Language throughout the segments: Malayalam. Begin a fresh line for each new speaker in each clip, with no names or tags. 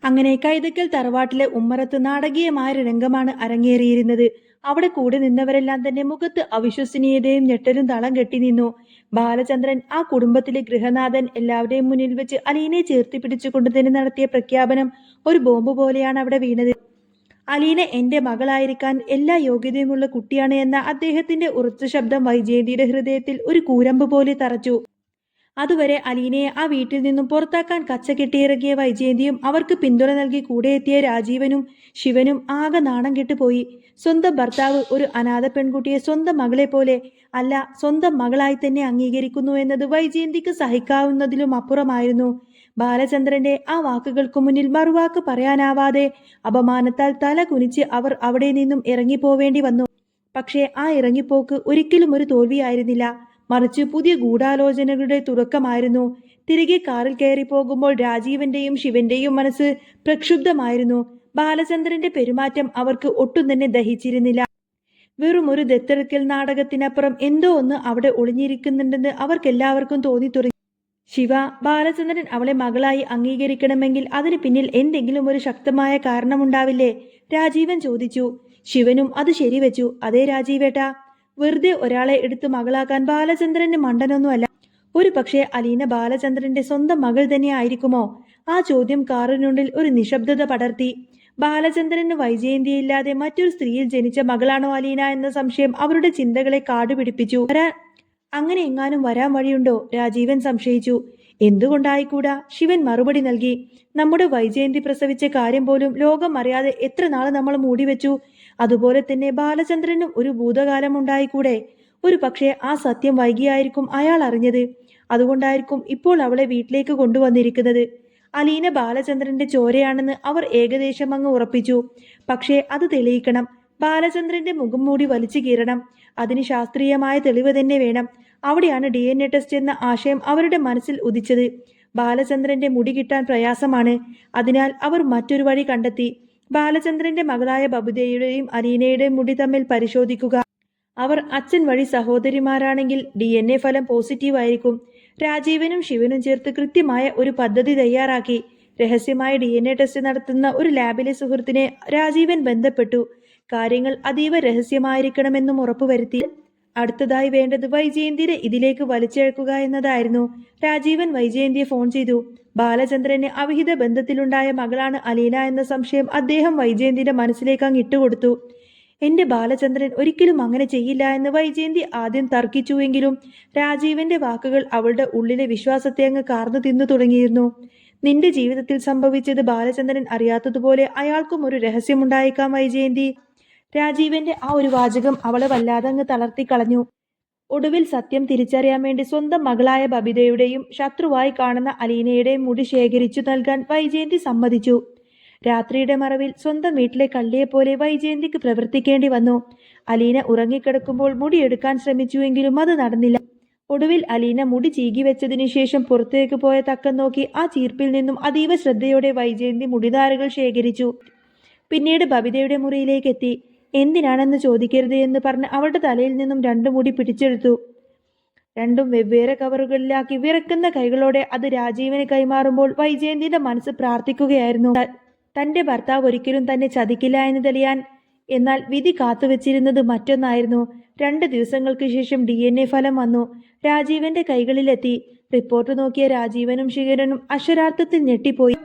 അങ്ങനെ കൈതക്കൽ തറവാട്ടിലെ ഉമ്മറത്ത് നാടകീയമായ രംഗമാണ് അരങ്ങേറിയിരുന്നത്. അവിടെ കൂടെ നിന്നവരെല്ലാം തന്നെ മുഖത്ത് അവിശ്വസനീയതയും ഞെട്ടലും തളം കെട്ടി നിന്നു. ബാലചന്ദ്രൻ, ആ കുടുംബത്തിലെ ഗൃഹനാഥൻ, എല്ലാവരുടെയും മുന്നിൽ വെച്ച് അലീനെ ചേർത്തി പിടിച്ചുകൊണ്ട് തന്നെ നടത്തിയ പ്രഖ്യാപനം ഒരു ബോംബ് പോലെയാണ് അവിടെ വീണത്. അലീന എന്റെ മകളായിരിക്കാൻ എല്ലാ യോഗ്യതയുമുള്ള കുട്ടിയാണ് എന്ന അദ്ദേഹത്തിന്റെ ഉറച്ച ശബ്ദം വൈജയന്തിയുടെ ഹൃദയത്തിൽ ഒരു കൂരമ്പ് പോലെ തറച്ചു. അതുവരെ അലീനയെ ആ വീട്ടിൽ നിന്നും പുറത്താക്കാൻ കച്ച കെട്ടിയിറങ്ങിയ വൈജയന്തിയും അവർക്ക് പിന്തുണ നൽകി കൂടെ എത്തിയ രാജീവനും ശിവനും ആകെ നാണം കെട്ടുപോയി. സ്വന്തം ഭർത്താവ് ഒരു അനാഥ പെൺകുട്ടിയെ സ്വന്തം മകളെ പോലെ അല്ല, സ്വന്തം മകളായി തന്നെ അംഗീകരിക്കുന്നു എന്നത് വൈജയന്തിക്ക് സഹിക്കാവുന്നതിലും അപ്പുറമായിരുന്നു. ബാലചന്ദ്രന്റെ ആ വാക്കുകൾക്ക് മുന്നിൽ മറുവാക്ക് പറയാനാവാതെ അപമാനത്താൽ തല കുനിച്ച് അവർ അവിടെ നിന്നും ഇറങ്ങിപ്പോവേണ്ടി വന്നു. പക്ഷേ ആ ഇറങ്ങിപ്പോക്ക് ഒരിക്കലും ഒരു തോൽവിയായിരുന്നില്ല, മറിച്ച് പുതിയ ഗൂഢാലോചനകളുടെ തുടക്കമായിരുന്നു. തിരികെ കാറിൽ കയറി പോകുമ്പോൾ രാജീവന്റെയും ശിവന്റെയും മനസ്സ് പ്രക്ഷുബ്ധമായിരുന്നു. ബാലചന്ദ്രന്റെ പെരുമാറ്റം അവർക്ക് ഒട്ടും തന്നെ ദഹിച്ചിരുന്നില്ല. വെറും ഒരു ദത്തെടുക്കൽ നാടകത്തിനപ്പുറം എന്തോ ഒന്ന് അവിടെ ഒളിഞ്ഞിരിക്കുന്നുണ്ടെന്ന് അവർക്കെല്ലാവർക്കും തോന്നി തുടങ്ങി. ശിവ, ബാലചന്ദ്രൻ അവളെ മകളായി അംഗീകരിക്കണമെങ്കിൽ അതിന് പിന്നിൽ എന്തെങ്കിലും ഒരു ശക്തമായ കാരണമുണ്ടാവില്ലേ? രാജീവൻ ചോദിച്ചു. ശിവനും അത് ശരിവെച്ചു. അതേ രാജീവേട്ടാ, വെറുതെ ഒരാളെ എടുത്ത് മകളാക്കാൻ ബാലചന്ദ്രന് മണ്ടനൊന്നുമല്ല. ഒരു പക്ഷേ അലീന ബാലചന്ദ്രന്റെ സ്വന്തം മകൾ തന്നെ ആയിരിക്കുമോ? ആ ചോദ്യം കാറിനുള്ളിൽ ഒരു നിശബ്ദത പടർത്തി. ബാലചന്ദ്രന് വൈജയന്തിയില്ലാതെ മറ്റൊരു സ്ത്രീയിൽ ജനിച്ച മകളാണോ അലീന എന്ന സംശയം അവരുടെ ചിന്തകളെ കാടുപിടിപ്പിച്ചു. അങ്ങനെ എങ്ങാനും വരാൻ വഴിയുണ്ടോ? രാജീവൻ സംശയിച്ചു. എന്തുകൊണ്ടായിക്കൂടാ? ശിവൻ മറുപടി നൽകി. നമ്മുടെ വൈജയന്തി പ്രസവിച്ച കാര്യം പോലും ലോകം അറിയാതെ എത്ര നാൾ നമ്മൾ മൂടിവെച്ചു. അതുപോലെ തന്നെ ബാലചന്ദ്രനും ഒരു ഭൂതകാലം ഉണ്ടായിക്കൂടെ? ഒരു പക്ഷേ ആ സത്യം വൈകിയായിരിക്കും അയാൾ അറിഞ്ഞത്. അതുകൊണ്ടായിരിക്കും ഇപ്പോൾ അവളെ വീട്ടിലേക്ക് കൊണ്ടുവന്നിരിക്കുന്നത്. അലീന ബാലചന്ദ്രന്റെ ചോരയാണെന്ന് അവർ ഏകദേശം അങ്ങ് ഉറപ്പിച്ചു. പക്ഷേ അത് തെളിയിക്കണം. ബാലചന്ദ്രന്റെ മുഖം മൂടി വലിച്ചു കീറണം. അതിന് ശാസ്ത്രീയമായ തെളിവ് തന്നെ വേണം. അവിടെയാണ് DNA ടെസ്റ്റ് എന്ന ആശയം അവരുടെ മനസ്സിൽ ഉദിച്ചത്. ബാലചന്ദ്രന്റെ മുടി കിട്ടാൻ പ്രയാസമാണ്. അതിനാൽ അവർ മറ്റൊരു വഴി കണ്ടെത്തി. ബാലചന്ദ്രന്റെ മകളായ ബബിതയുടെയും അലീനയുടെയും മുടി തമ്മിൽ പരിശോധിക്കുക. അവർ അച്ഛൻ വഴി സഹോദരിമാരാണെങ്കിൽ DNA ഫലം പോസിറ്റീവ് ആയിരിക്കും. രാജീവനും ശിവനും ചേർത്ത് കൃത്യമായ ഒരു പദ്ധതി തയ്യാറാക്കി. രഹസ്യമായ DNA ടെസ്റ്റ് നടത്തുന്ന ഒരു ലാബിലെ സുഹൃത്തിനെ രാജീവൻ ബന്ധപ്പെട്ടു. കാര്യങ്ങൾ അതീവ രഹസ്യമായിരിക്കണമെന്നും ഉറപ്പുവരുത്തി. അടുത്തതായി വേണ്ടത് വൈജയന്തിയെ ഇതിലേക്ക് വലിച്ചെഴുക്കുക എന്നതായിരുന്നു. രാജീവൻ വൈജയന്തിയെ ഫോൺ ചെയ്തു. ബാലചന്ദ്രന് അവിഹിത ബന്ധത്തിലുണ്ടായ മകളാണ് അലീന എന്ന സംശയം അദ്ദേഹം വൈജയന്തിയുടെ മനസ്സിലേക്ക് അങ്ങ് ഇട്ടുകൊടുത്തു. എന്റെ ബാലചന്ദ്രൻ ഒരിക്കലും അങ്ങനെ ചെയ്യില്ല എന്ന് വൈജയന്തി ആദ്യം തർക്കിച്ചുവെങ്കിലും രാജീവന്റെ വാക്കുകൾ അവളുടെ ഉള്ളിലെ വിശ്വാസത്തെ അങ്ങ് കാർന്നു തിന്നു തുടങ്ങിയിരുന്നു. നിന്റെ ജീവിതത്തിൽ സംഭവിച്ചത് ബാലചന്ദ്രൻ അറിയാത്തതുപോലെ അയാൾക്കും ഒരു രഹസ്യമുണ്ടായേക്കാം വൈജയന്തി. രാജീവന്റെ ആ ഒരു വാചകം അവളെ വല്ലാതെ അങ്ങ് തളർത്തിക്കളഞ്ഞു. ഒടുവിൽ സത്യം തിരിച്ചറിയാൻ വേണ്ടി സ്വന്തം മകളായ ബബിതയുടെയും ശത്രുവായി കാണുന്ന അലീനയുടെയും മുടി ശേഖരിച്ചു നൽകാൻ വൈജയന്തി സമ്മതിച്ചു. രാത്രിയുടെ മറവിൽ സ്വന്തം വീട്ടിലെ കള്ളിയെപ്പോലെ വൈജയന്തിക്ക് പ്രവർത്തിക്കേണ്ടി വന്നു. അലീന ഉറങ്ങിക്കിടക്കുമ്പോൾ മുടിയെടുക്കാൻ ശ്രമിച്ചുവെങ്കിലും അത് നടന്നില്ല. ഒടുവിൽ അലീന മുടി ചീകി വെച്ചതിനു ശേഷം പുറത്തേക്ക് പോയ തക്കം നോക്കി ആ ചീർപ്പിൽ നിന്നും അതീവ ശ്രദ്ധയോടെ വൈജയന്തി മുടിനാരുകൾ ശേഖരിച്ചു. പിന്നീട് ബബിതയുടെ മുറിയിലേക്ക് എത്തി. എന്തിനാണെന്ന് ചോദിക്കരുത് എന്ന് പറഞ്ഞ് അവളുടെ തലയിൽ നിന്നും 2 മുടി പിടിച്ചെടുത്തു. രണ്ടും വെവ്വേറെ കവറുകളിലാക്കി വിറക്കുന്ന കൈകളോടെ അത് രാജീവന് കൈമാറുമ്പോൾ വൈജയന്തിയുടെ മനസ്സ് പ്രാർത്ഥിക്കുകയായിരുന്നു. തന്റെ ഭർത്താവ് ഒരിക്കലും തന്നെ ചതിക്കില്ല എന്ന് തെളിയാൻ. എന്നാൽ വിധി കാത്തുവെച്ചിരുന്നത് മറ്റൊന്നായിരുന്നു. 2 ദിവസങ്ങൾക്ക് ശേഷം DNA ഫലം വന്നു. രാജീവന്റെ കൈകളിലെത്തി. റിപ്പോർട്ട് നോക്കിയ രാജീവനും ശിഖരനും അക്ഷരാർത്ഥത്തിൽ ഞെട്ടിപ്പോയി.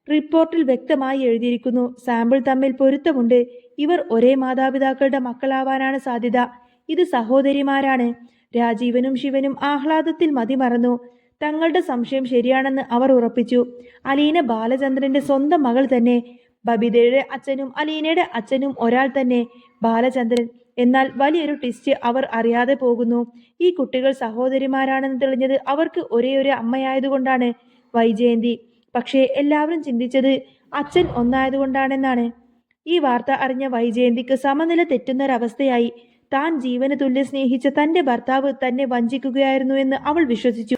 റിപ്പോർട്ടിൽ വ്യക്തമായി എഴുതിയിരിക്കുന്നു, സാമ്പിൾ തമ്മിൽ പൊരുത്തമുണ്ട്. ഇവർ ഒരേ മാതാപിതാക്കളുടെ മക്കളാവാനാണ് സാധ്യത. ഇത് സഹോദരിമാരാണ്. രാജീവനും ശിവനും ആഹ്ലാദത്തിൽ മതിമറന്നു. തങ്ങളുടെ സംശയം ശരിയാണെന്ന് അവർ ഉറപ്പിച്ചു. അലീന ബാലചന്ദ്രന്റെ സ്വന്തം മകൾ തന്നെ. ബബിതയുടെ അച്ഛനും അലീനയുടെ അച്ഛനും ഒരാൾ തന്നെ, ബാലചന്ദ്രൻ. എന്നാൽ വലിയൊരു ട്വിസ്റ്റ് അവർ അറിയാതെ പോകുന്നു. ഈ കുട്ടികൾ സഹോദരിമാരാണെന്ന് തെളിഞ്ഞത് അവർക്ക് ഒരേയൊരു അമ്മയായതുകൊണ്ടാണ്, വൈജയന്തി. പക്ഷേ എല്ലാവരും ചിന്തിച്ചത് അച്ഛൻ ഒന്നായതുകൊണ്ടാണെന്നാണ്. ഈ വാർത്ത അറിഞ്ഞ വൈജയന്തിക്ക് സമനില തെറ്റുന്നൊരവസ്ഥയായി. താൻ ജീവന് തുല്യം സ്നേഹിച്ച തന്റെ ഭർത്താവ് തന്നെ വഞ്ചിക്കുകയായിരുന്നു എന്ന് അവൾ വിശ്വസിച്ചു.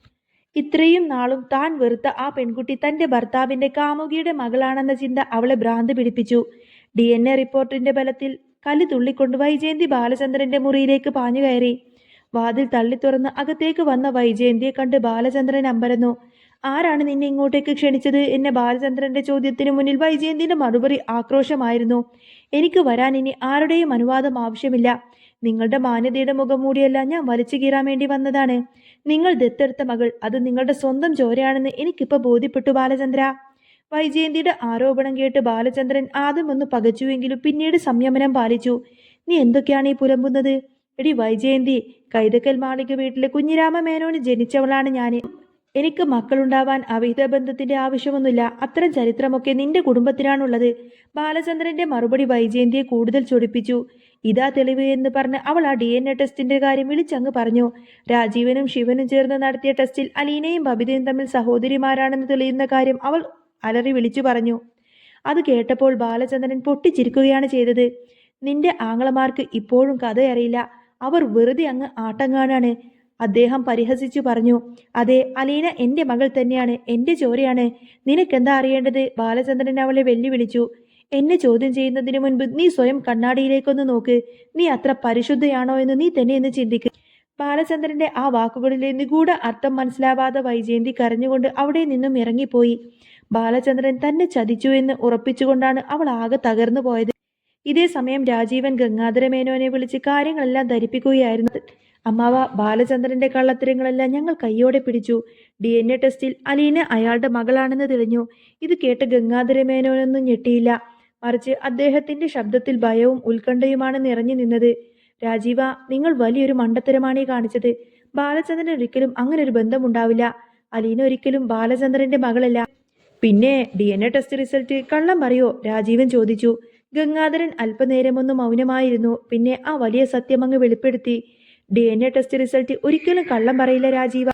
ഇത്രയും നാളും താൻ വെറുത്ത ആ പെൺകുട്ടി തന്റെ ഭർത്താവിന്റെ കാമുകിയുടെ മകളാണെന്ന ചിന്ത അവളെ ഭ്രാന്ത് പിടിപ്പിച്ചു. DNA റിപ്പോർട്ടിന്റെ ബലത്തിൽ കല്ല് തുള്ളിക്കൊണ്ട് വൈജയന്തി ബാലചന്ദ്രന്റെ മുറിയിലേക്ക് പാഞ്ഞു കയറി. വാതിൽ തള്ളി തുറന്ന് അകത്തേക്ക് വന്ന വൈജയന്തിയെ കണ്ട് ബാലചന്ദ്രൻ അമ്പരന്നു. ആരാണ് നിന്നെ ഇങ്ങോട്ടേക്ക് ക്ഷണിച്ചത് എന്ന ബാലചന്ദ്രന്റെ ചോദ്യത്തിന് മുന്നിൽ വൈജയന്തിന്റെ മറുപടി ആക്രോശമായിരുന്നു. എനിക്ക് വരാൻ ഇനി ആരുടെയും അനുവാദം ആവശ്യമില്ല. നിങ്ങളുടെ മാന്യതയുടെ മുഖംമൂടിയല്ല ഞാൻ വലിച്ചു കീറാൻ വേണ്ടി വന്നതാണ്. നിങ്ങൾ ദത്തെടുത്ത മകൾ, അത് നിങ്ങളുടെ സ്വന്തം ചോരയാണെന്ന് എനിക്കിപ്പോ ബോധ്യപ്പെട്ടു ബാലചന്ദ്ര. വൈജയന്തിയുടെ ആരോപണം കേട്ട് ബാലചന്ദ്രൻ ആദ്യം ഒന്ന് പകച്ചുവെങ്കിലും പിന്നീട് സംയമനം പാലിച്ചു. നീ എന്തൊക്കെയാണ് ഈ പുലമ്പുന്നത്? എടി വൈജയന്തി, കൈതക്കൽ മാളിക വീട്ടിലെ കുഞ്ഞിരാമ മേനോന് ജനിച്ചവളാണ് ഞാൻ. എനിക്ക് മക്കളുണ്ടാവാൻ അവിഹിത ബന്ധത്തിന്റെ ആവശ്യമൊന്നുമില്ല. അത്തരം ചരിത്രമൊക്കെ നിന്റെ കുടുംബത്തിനാണുള്ളത്. ബാലചന്ദ്രന്റെ മറുപടി വൈജയന്തിയെ കൂടുതൽ ചൊടിപ്പിച്ചു. ഇതാ തെളിവ് എന്ന് പറഞ്ഞ് അവൾ ആ DNA ടെസ്റ്റിന്റെ കാര്യം വിളിച്ചങ്ങ് പറഞ്ഞു. രാജീവനും ശിവനും ചേർന്ന് നടത്തിയ ടെസ്റ്റിൽ അലീനയും ബബിതയും തമ്മിൽ സഹോദരിമാരാണെന്ന് തെളിയുന്ന കാര്യം അവൾ അലറി വിളിച്ചു പറഞ്ഞു. അത് കേട്ടപ്പോൾ ബാലചന്ദ്രൻ പൊട്ടിച്ചിരിക്കുകയാണ് ചെയ്തത്. നിന്റെ ആങ്ങളമാർക്ക് ഇപ്പോഴും കഥയറിയില്ല. അവർ വെറുതെ അങ്ങ് ആട്ടം കാണാണ്. അദ്ദേഹം പരിഹസിച്ചു പറഞ്ഞു. അതെ, അലീന എന്റെ മകൾ തന്നെയാണ്, എന്റെ ചോരയാണ്. നിനക്കെന്താ അറിയേണ്ടത്? ബാലചന്ദ്രൻ അവളെ വെല്ലുവിളിച്ചു. എന്നെ ചോദ്യം ചെയ്യുന്നതിന് മുൻപ് നീ സ്വയം കണ്ണാടിയിലേക്കൊന്ന് നോക്ക്. നീ അത്ര പരിശുദ്ധയാണോ എന്ന് നീ തന്നെ ഒന്ന് ചിന്തിക്ക്. ബാലചന്ദ്രന്റെ ആ വാക്കുകളിലെ നിഗൂഢ അർത്ഥം മനസ്സിലാവാതെ വൈജയന്തി കരഞ്ഞുകൊണ്ട് അവിടെ നിന്നും ഇറങ്ങിപ്പോയി. ബാലചന്ദ്രൻ തന്നെ ചതിച്ചു എന്ന് ഉറപ്പിച്ചുകൊണ്ടാണ് അവൾ ആകെ തകർന്നു പോയത്. ഇതേ സമയം രാജീവൻ ഗംഗാധര മേനോനെ വിളിച്ച് കാര്യങ്ങളെല്ലാം ധരിപ്പിക്കുകയായിരുന്നു. അമ്മാവ, ബാലചന്ദ്രന്റെ കള്ളത്തരങ്ങളെല്ലാം ഞങ്ങൾ കയ്യോടെ പിടിച്ചു. DNA ടെസ്റ്റിൽ അലീന അയാളുടെ മകളാണെന്ന് തെളിഞ്ഞു. ഇത് കേട്ട് ഗംഗാധര മേനോനൊന്നും ഞെട്ടിയില്ല. മറിച്ച് അദ്ദേഹത്തിന്റെ ശബ്ദത്തിൽ ഭയവും ഉത്കണ്ഠയുമാണ് നിറഞ്ഞു നിന്നത്. രാജീവ, നിങ്ങൾ വലിയൊരു മണ്ടത്തരമാണ് ഈ കാണിച്ചത്. ബാലചന്ദ്രൻ ഒരിക്കലും അങ്ങനെ ഒരു ബന്ധമുണ്ടാവില്ല. അലീന ഒരിക്കലും ബാലചന്ദ്രന്റെ മകളല്ല. പിന്നെ DNA ടെസ്റ്റ് റിസൾട്ട് കള്ളം പറയോ? രാജീവൻ ചോദിച്ചു. ഗംഗാധരൻ അല്പനേരമൊന്ന് മൗനമായിരുന്നു. പിന്നെ ആ വലിയ സത്യമങ്ങ് വെളിപ്പെടുത്തി. DNA ടെസ്റ്റ് റിസൾട്ട് ഒരിക്കലും കള്ളം പറയില്ല രാജീവ.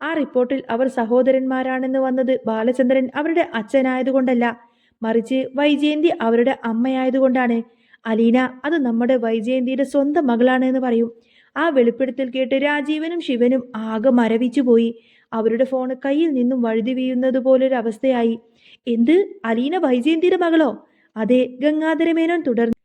ആ റിപ്പോർട്ടിൽ അവർ സഹോദരന്മാരാണെന്ന് വന്നത് ബാലചന്ദ്രൻ അവരുടെ അച്ഛനായതുകൊണ്ടല്ല, മറിച്ച് വൈജയന്തി അവരുടെ അമ്മയായതുകൊണ്ടാണ്. അലീന, അത് നമ്മുടെ വൈജയന്തിയുടെ സ്വന്തം മകളാണ് എന്ന് പറയും. ആ വെളിപ്പെടുത്തൽ കേട്ട് രാജീവനും ശിവനും ആകെ മരവിച്ചു പോയി. അവരുടെ ഫോണ് കയ്യിൽ നിന്നും വഴുതി വീഴുന്നത് പോലൊരു അവസ്ഥയായി. എന്ത്? അലീന വൈജയന്തിയുടെ മകളോ? അതെ, ഗംഗാധര മേനോൻ തുടർന്നു.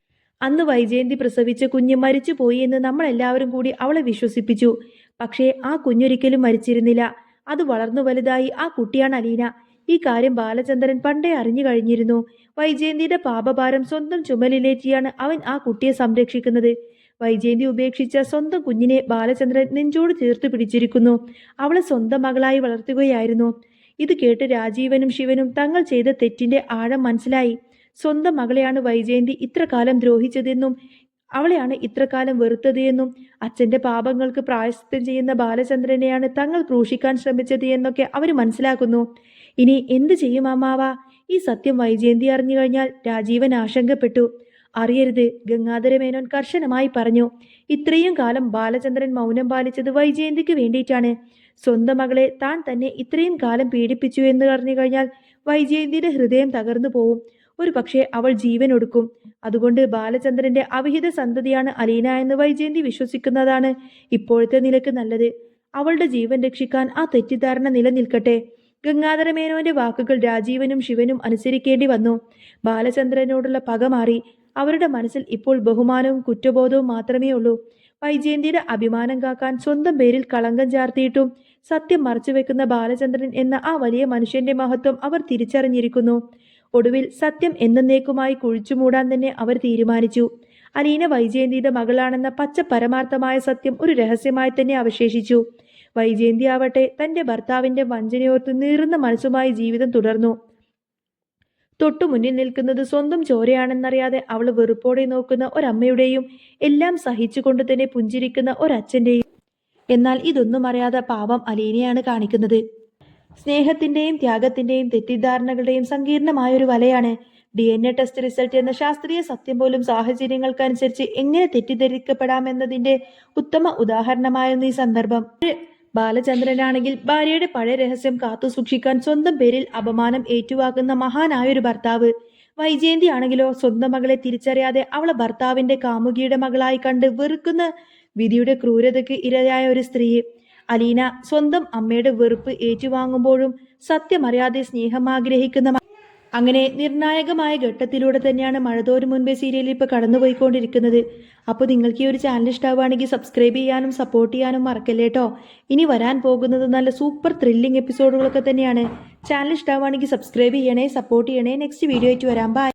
അന്ന് വൈജയന്തി പ്രസവിച്ച കുഞ്ഞ് മരിച്ചു പോയി എന്ന് നമ്മൾ എല്ലാവരും കൂടി അവളെ വിശ്വസിപ്പിച്ചു. പക്ഷേ ആ കുഞ്ഞൊരിക്കലും മരിച്ചിരുന്നില്ല. അത് വളർന്നു വലുതായി ആ കുട്ടിയാണ് അലീന. ഈ കാര്യം ബാലചന്ദ്രൻ പണ്ടേ അറിഞ്ഞു കഴിഞ്ഞിരുന്നു. വൈജയന്തിയുടെ പാപഭാരം സ്വന്തം ചുമലിലേറ്റിയാണ് അവൻ ആ കുട്ടിയെ സംരക്ഷിക്കുന്നത്. വൈജയന്തി ഉപേക്ഷിച്ച സ്വന്തം കുഞ്ഞിനെ ബാലചന്ദ്രൻ നെഞ്ചോട് ചേർത്ത് പിടിച്ചിരിക്കുന്നു. അവളെ സ്വന്തം മകളായി വളർത്തുകയായിരുന്നു. ഇത് കേട്ട് രാജീവനും ശിവനും തങ്ങൾ ചെയ്ത തെറ്റിന്റെ ആഴം മനസ്സിലായി. സ്വന്തം മകളെയാണ് വൈജയന്തി ഇത്രകാലം ദ്രോഹിച്ചതെന്നും അവളെയാണ് ഇത്രകാലം വെറുത്തത് എന്നും അച്ഛന്റെ പാപങ്ങൾക്ക് പ്രായശ്ചിത്തം ചെയ്യുന്ന ബാലചന്ദ്രനെയാണ് തങ്ങൾ ക്രൂശിക്കാൻ ശ്രമിച്ചത് എന്നൊക്കെ അവർ മനസ്സിലാക്കുന്നു. ഇനി എന്ത് ചെയ്യും അമ്മാവ? ഈ സത്യം വൈജയന്തി അറിഞ്ഞു കഴിഞ്ഞാൽ രാജീവൻ ആശങ്കപ്പെട്ടു. അറിയരുത്, ഗംഗാധര മേനോൻ കർശനമായി പറഞ്ഞു. ഇത്രയും കാലം ബാലചന്ദ്രൻ മൗനം പാലിച്ചത് വൈജയന്തിക്ക് വേണ്ടിയിട്ടാണ്. സ്വന്തം മകളെ താൻ തന്നെ ഇത്രയും കാലം പീഡിപ്പിച്ചു എന്ന് അറിഞ്ഞു കഴിഞ്ഞാൽ വൈജയന്തിയുടെ ഹൃദയം തകർന്നു പോവും. ഒരു പക്ഷേ അവൾ ജീവൻ ഒടുക്കും. അതുകൊണ്ട് ബാലചന്ദ്രന്റെ അവിഹിത സന്തതിയാണ് അലീന എന്ന് വൈജയന്തി വിശ്വസിക്കുന്നതാണ് ഇപ്പോഴത്തെ നിലക്ക് നല്ലത്. അവളുടെ ജീവൻ രക്ഷിക്കാൻ ആ തെറ്റിദ്ധാരണ നിലനിൽക്കട്ടെ. ഗംഗാധര മേനോന്റെ വാക്കുകൾ രാജീവനും ശിവനും അനുസരിക്കേണ്ടി വന്നു. ബാലചന്ദ്രനോടുള്ള പക മാറി. അവരുടെ മനസ്സിൽ ഇപ്പോൾ ബഹുമാനവും കുറ്റബോധവും മാത്രമേ ഉള്ളൂ. വൈജയന്തിയുടെ അഭിമാനം കാക്കാൻ സ്വന്തം പേരിൽ കളങ്കം ചാർത്തിയിട്ടും സത്യം മറച്ചുവെക്കുന്ന ബാലചന്ദ്രൻ എന്ന ആ വലിയ മനുഷ്യന്റെ മഹത്വം അവർ തിരിച്ചറിഞ്ഞിരിക്കുന്നു. ഒടുവിൽ സത്യം എന്നേക്കുമായി കുഴിച്ചുമൂടാൻ തന്നെ അവർ തീരുമാനിച്ചു. അലീന വൈജയന്തിയുടെ മകളാണെന്ന പച്ച പരമാർത്ഥമായ സത്യം ഒരു രഹസ്യമായി തന്നെ അവശേഷിച്ചു. വൈജയന്തി ആവട്ടെ തന്റെ ഭർത്താവിന്റെ വഞ്ചനയോർത്ത് നീറുന്ന മനസ്സുമായി ജീവിതം തുടർന്നു. തൊട്ടു മുന്നിൽ നിൽക്കുന്നത് സ്വന്തം ചോരയാണെന്നറിയാതെ അവൾ വെറുപ്പോടെ നോക്കുന്ന ഒരമ്മയുടെയും എല്ലാം സഹിച്ചുകൊണ്ട് തന്നെ പുഞ്ചിരിക്കുന്ന ഒരച്ഛന്റെയും. എന്നാൽ ഇതൊന്നും അറിയാതെ പാവം അലീനയാണ് കാണിക്കുന്നത്. സ്നേഹത്തിന്റെയും ത്യാഗത്തിന്റെയും തെറ്റിദ്ധാരണകളുടെയും സങ്കീർണമായൊരു വലയാണ് DNA ടെസ്റ്റ് റിസൾട്ട് എന്ന ശാസ്ത്രീയ സത്യം പോലും സാഹചര്യങ്ങൾക്കനുസരിച്ച് എങ്ങനെ തെറ്റിദ്ധരിക്കപ്പെടാമെന്നതിന്റെ ഉത്തമ ഉദാഹരണമായിരുന്നു ഈ സന്ദർഭം. ബാലചന്ദ്രനാണെങ്കിൽ ഭാര്യയുടെ പഴയ രഹസ്യം കാത്തു സൂക്ഷിക്കാൻ സ്വന്തം പേരിൽ അപമാനം ഏറ്റുവാങ്ങുന്ന മഹാനായൊരു ഭർത്താവ്. വൈജയന്തി ആണെങ്കിലോ സ്വന്തം മകളെ തിരിച്ചറിയാതെ അവളെ ഭർത്താവിന്റെ കാമുകിയുടെ മകളായി കണ്ട് വെറുക്കുന്ന വിധിയുടെ ക്രൂരതയ്ക്ക് ഇരയായ ഒരു സ്ത്രീ. അലീന സ്വന്തം അമ്മയുടെ വെറുപ്പ് ഏറ്റുവാങ്ങുമ്പോഴും സത്യമറിയാതെ സ്നേഹം ആഗ്രഹിക്കുന്ന അങ്ങനെ നിർണായകമായ ഘട്ടത്തിലൂടെ തന്നെയാണ് മഴതോരും മുൻപേ സീരിയലിൽ ഇപ്പോൾ കടന്നുപോയിക്കൊണ്ടിരിക്കുന്നത്. അപ്പോൾ നിങ്ങൾക്ക് ഈ ഒരു ചാനൽ ഇഷ്ടമാവുകയാണെങ്കിൽ സബ്സ്ക്രൈബ് ചെയ്യാനും സപ്പോർട്ട് ചെയ്യാനും മറക്കല്ലേ കേട്ടോ. ഇനി വരാൻ പോകുന്നത് നല്ല സൂപ്പർ ത്രില്ലിംഗ് എപ്പിസോഡുകളൊക്കെ തന്നെയാണ്. ചാനൽ ഇഷ്ടമാവുകയാണെങ്കിൽ സബ്സ്ക്രൈബ് ചെയ്യണേ, സപ്പോർട്ട് ചെയ്യണേ. നെക്സ്റ്റ് വീഡിയോ ആയിട്ട് വരാം. ബൈ.